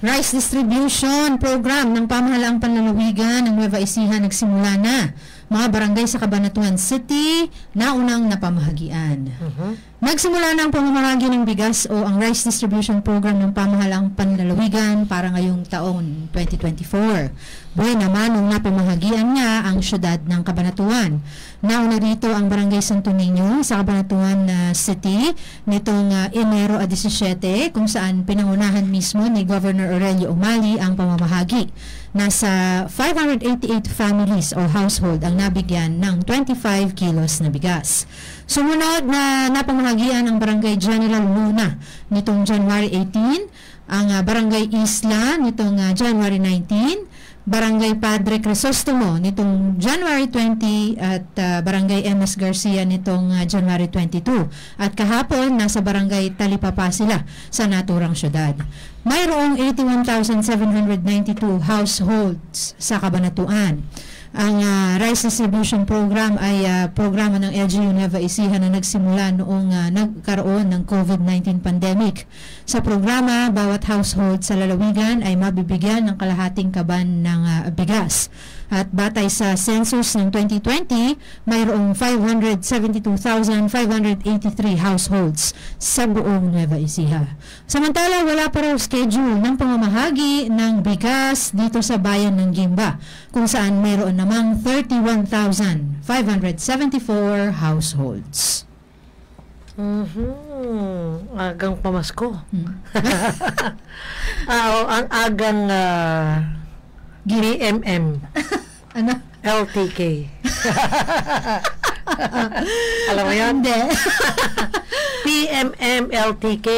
Rice distribution program ng pamahalaang panlalawigan ng Nueva Ecija nagsimula na. Mga barangay sa Cabanatuan City na unang napamahagian. Nagsimula na ang pamamahagi ng bigas o ang rice distribution program ng pamahalaang panlalawigan para ngayong taon 2024. Buhay naman nung napamahagian niya ang syudad ng Cabanatuan. Nauna rito ang Barangay Santo Niño sa Cabanatuan City nitong Enero 17 kung saan pinangunahan mismo ni Governor Aurelio Umali ang pamamahagi. Nasa 588 families o household ang nabigyan ng 25 kilos na bigas. Sumunod na napamahagian ang Barangay General Luna nitong January 18, ang Barangay Isla nitong January 19, Barangay Padre Crisostomo nitong January 20 at Barangay MS Garcia nitong January 22. At kahapon, nasa Barangay Talipapa sila sa naturang syudad. Mayroong 81,792 households sa Cabanatuan. Ang rice distribution program ay programa ng LGU Nueva Ecija na nagsimula noong nagkaroon ng COVID-19 pandemic. Sa programa, bawat household sa lalawigan ay mabibigyan ng kalahating kaban ng bigas. At batay sa census ng 2020, mayroong 572,583 households sa buong Nueva Ecija. Samantala, wala pa raw schedule ng pamamahagi ng bigas dito sa bayan ng Gimba, kung saan mayroon namang 31,574 households. Agang pamasko. Ang agang GMM. Ano? LTK. Alam mo yun? Hindi. PMM LTK.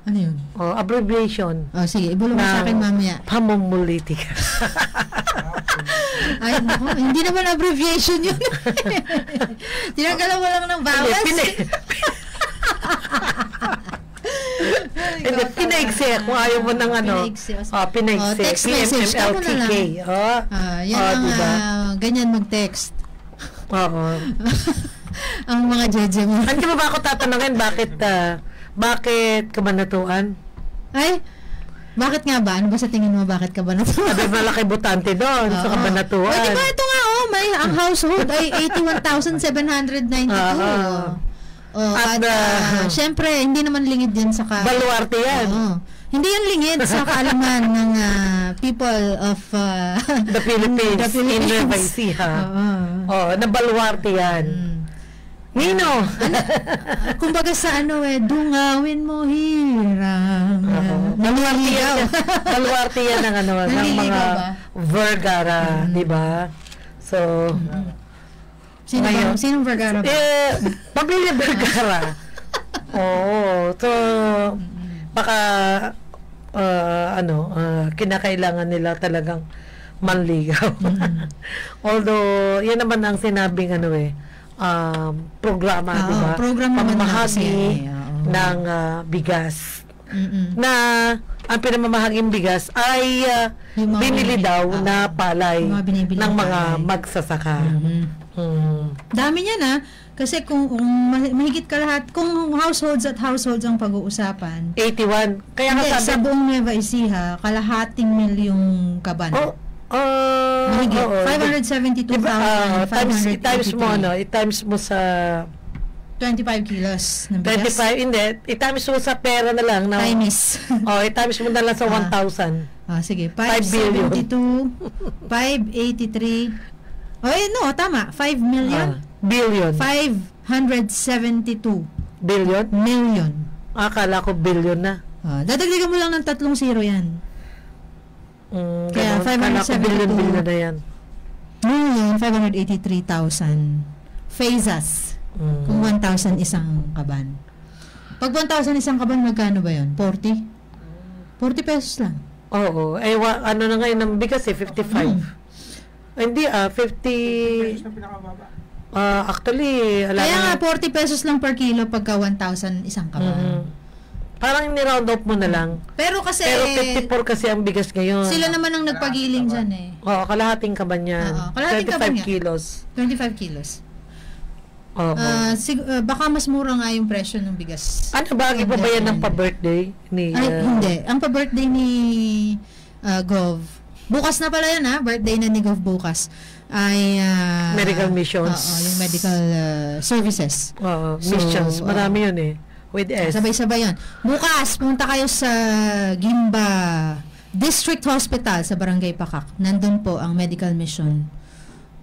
Ano yun? Abbreviation. Sige, ibulong mo sa akin mamaya. Pamumulitika. Ay, naku, hindi naman abbreviation yun. Tinanggalan mo lang ng bawas. Hindi, pinaigsi. Kung ayaw mo ng ano, pinaigsi. Text message. PMMLTK. Yan diba? Ganyan mag-text. Oo. Ang mga jeje mo. Hindi mo ba ako tatanungin bakit Cabanatuan? Ay, bakit nga ba? Ano ba sa tingin mo bakit Cabanatuan? Sabi malaki botante doon sa Cabanatuan. Di ba ito nga may ang household ay 81,792. At syempre, hindi naman lingid din sa baluarte yan. Hindi yan lingid sa kaalaman ng people of the Philippines. In Nueva Ecija. Nabaluarte yan. Nino! Kumbaga sa dungawin mo hirang. Baluarte yan ng ng mga Vergara, di ba? So, Sinong Vergara ba? Pamilya Vergara. So, baka, kinakailangan nila talagang manligaw. Although, yan naman ang sinabing programa, di ba? Pamamahagi ng bigas. Na ang pinamamahaging bigas ay binili daw na palay ng mga magsasaka. Dami niya kasi kung mahigit ka lahat, kung households at households ang pag-uusapan, 81. Kaya nga sa buong Nueva Ecija, kalahating milyong kaban. Mahigit. 572,583. I-times mo sa 25 kilos ng bigas. 25, hindi. I-times mo sa pera na lang. Times. I-times mo na lang sa 1,000. Sige. 572, 583. Tama. 5 million? Billion. 572. Billion? Million. Akala ko billion na. Dadagdagan mo lang ng 3 zero yan. Kaya 572 billion na yan. 1,583,000 phases. Kung 1,000 isang kaban. Pag 1,000 isang kaban, magkano ba yun? 40? 40 pesos lang. Oo. Ano na ngayon ng bigas 55. Hindi 50. Actually, kaya nga 40 pesos lang per kilo pagka 1,000 isang kaban. Parang ni-round up mo na lang. Pero 54 kasi ang bigas ngayon. Sila naman ang nagpagiling dyan kalahating kaban yan. 25 kilos. 25 kilos. Baka mas mura nga yung presyo ng bigas. Ano ba? Pa ba yan ng pa-birthday? Hindi. Ang pa-birthday ni Gov. Bukas na pala yan, birthday na ni Gov bukas. Ay medical missions. Yung medical services. Missions. Marami yun with S. Sabay-sabay yan. Bukas, pumunta kayo sa Gimba District Hospital sa Barangay Pakak. Nandun po ang medical mission.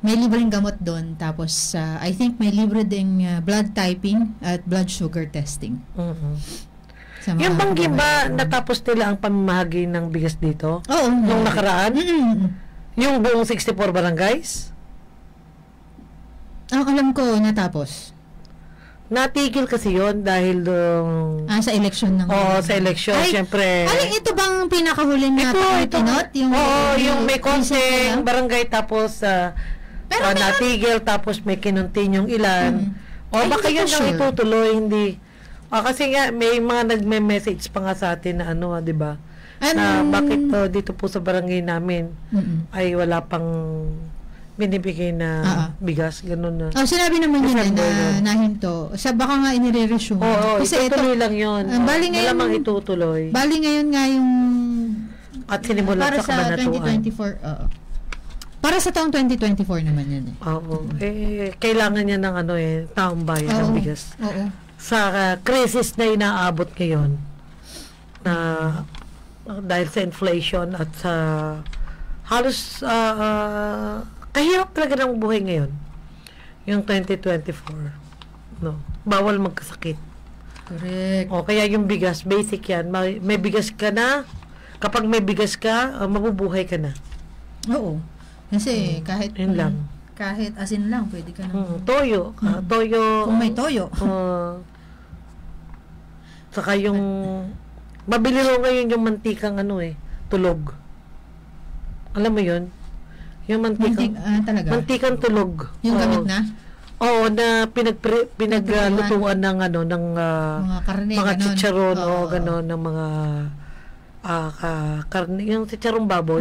May libreng gamot doon. Tapos, I think may libre ding blood typing at blood sugar testing. Yung bang Gimba, natapos nila ang pamamahagi ng bigas dito? Oo. Nung nakaraan? Yung buong 64 barangays? Ang alam ko, natapos. Natigil kasi yon dahil sa election ng... sa election, syempre. Ito bang pinakahuling na pinot? Yung may konting barangay tapos pero natigil tapos may kinuntin yung ilan. Baka yun ang itutuloy, hindi. Kasi nga, may mga nagme-message pa nga sa atin na di ba? Na bakit dito po sa barangay namin ay wala pang binibigay na bigas, ganun na. Sinabi naman yun na nahinto. Baka nga inire-resume. Kasi itutuloy lang yun. Malamang itutuloy. Bali ngayon nga yung at sinimulan sa kabanatuan. Para sa taong 2024 naman yan kailangan niya ng taong bayan ng bigas. Sa crisis na inaabot ngayon na dahil sa inflation at sa halos kahirap talaga ng buhay ngayon yung 2024 bawal magkasakit. Correct. Kaya yung bigas basic yan, may bigas ka na, kapag may bigas ka mabubuhay ka na. Kasi kahit yun lang, kahit asin lang pwede ka na toyo toyo kung may toyo. Saka yung mabili ro ngayon yung mantikang tulog. Alam mo yun? Yung mantikang talaga? Mantikang tulog. Yung gamit na? Na pinaglutuan ng ng mga karne, mga chicharon ganon ng mga karne, yung chicharong baboy.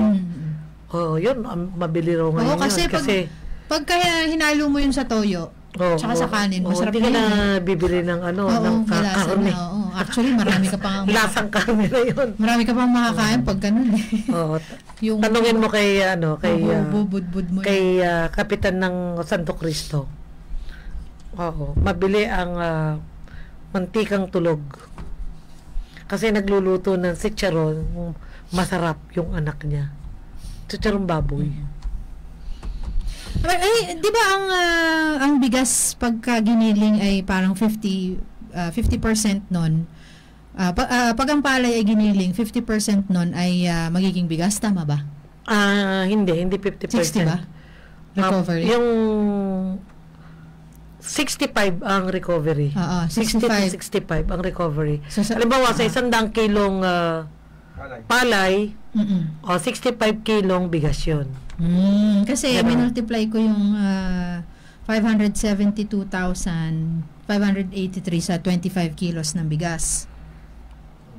Yun mabili ro ngayon. Kasi pag kaya hinalo mo yun sa toyo, tsaka sa kanin, masarap yun. Hindi ka na bibili ng ng karne. Actually, marami ka pang lasang karne na yun. Marami ka pang makakain pag ganun yung tanungin mo kay bubud mo kay kapitan ng Santo Cristo. Mabili ang mantikang tulog. Kasi nagluluto ng chicharon, masarap yung anak niya. Chicharong baboy. Di ba ang bigas pagka giniling ay parang 50% nun. Pag ang palay ay giniling, 50% nun ay magiging bigas, tama ba? Hindi 50%. 60 ba? Recovery. Yung 65 ang recovery. 60 to 65 ang recovery. Halimbawa, sa 100 kilong palay, 65 kilong bigas yun. Kasi minultiply ko yung 572,583 sa 25 kilos ng bigas.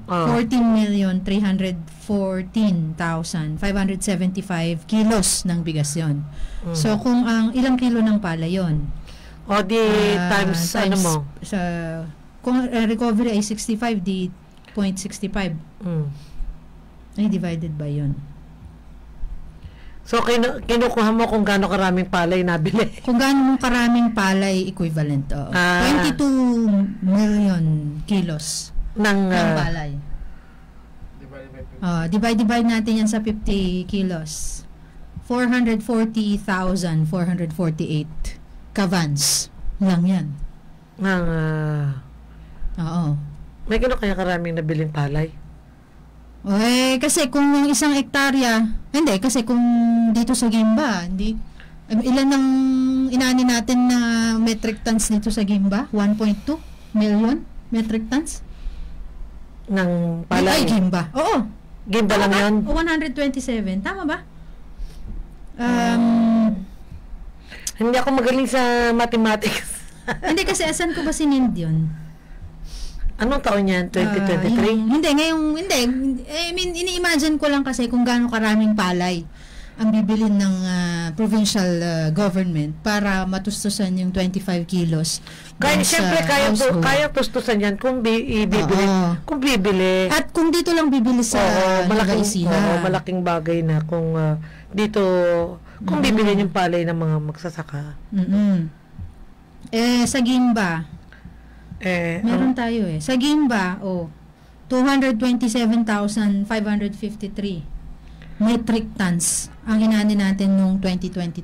14,314,575 kilos ng bigas yun. So, kung ang ilang kilo ng palay yun? Times ano mo? Kung recovery ay 65, di 0.65. Ay divided by yun. So, kinukuha mo kung gaano karaming palay nabili. Kung gaano karaming palay equivalent. 22 million kilos ng palay. Divide natin yan sa 50 kilos. 440,448 kavans lang yan. May gano'n kaya karaming nabiling palay? Kasi kung yung isang hektarya, hindi, kasi kung dito sa Gimba, ilan ang inani natin na metric tons dito sa Gimba? 1.2 million metric tons? Ng palay? Ay, Gimba. Oo. Gimba lang yan? 127. Tama ba? Hindi ako magaling sa mathematics. Hindi, kasi asan ko ba sinind yun? Anong taon yan? 2023? Hindi. I mean, ini-imagine ko lang kasi kung gaano karaming palay ang bibilin ng provincial government para matustusan yung 25 kilos. Kaya siyempre kaya tustusan yan kung bibili. At kung dito lang bibili sa malaking bagay na kung dito kung bibili yung palay ng mga magsasaka. Sa Gimba. Meron tayo Sa Gimba, 227,553 metric tons ang inani natin noong 2022.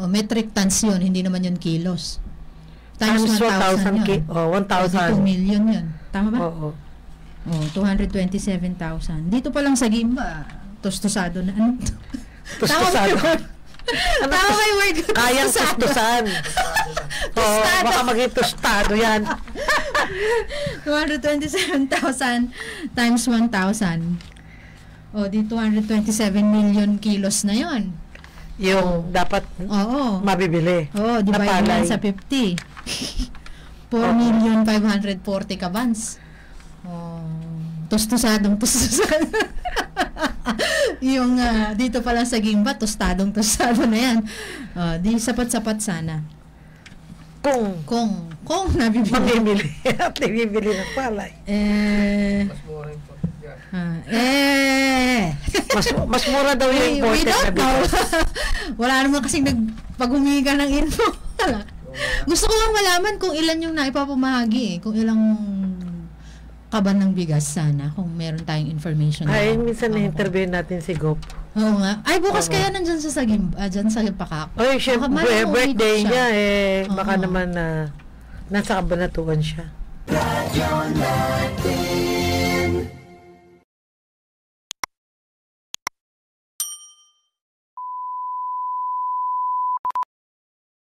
Metric tons yun, hindi naman yun kilos. Times 1,000 yun. 1,000. 2 million yun. Tama ba? Oo. 227,000. Dito pa lang sa Gimba, tostosado na. Ano? Tostosado. Tama ba yung word ko? Kayang tostosan. Baka maging tostado yan. 227,000 times 1,000. Di 227 million kilos na yon. Yung dapat mabibili. Divide mo sa 50. 4,540,000 kabans. Tostosadong. Yung dito pa lang sa Gimba, tostado na yan. Di sapat-sapat sana. Kung mabibili at nabibili ng palay. Mas mura daw yung imported na bigas. Wala naman kasing pag-humiga ng info. Gusto ko lang malaman kung ilan yung naipapamahagi kung ilang kaban ng bigas sana, kung meron tayong information. Minsan na-interview natin si Gop. Oo nga. Bukas kaya nandyan sa dyan sa Pakak. Siyempre, birthday niya baka naman nasa Kabanatuan siya.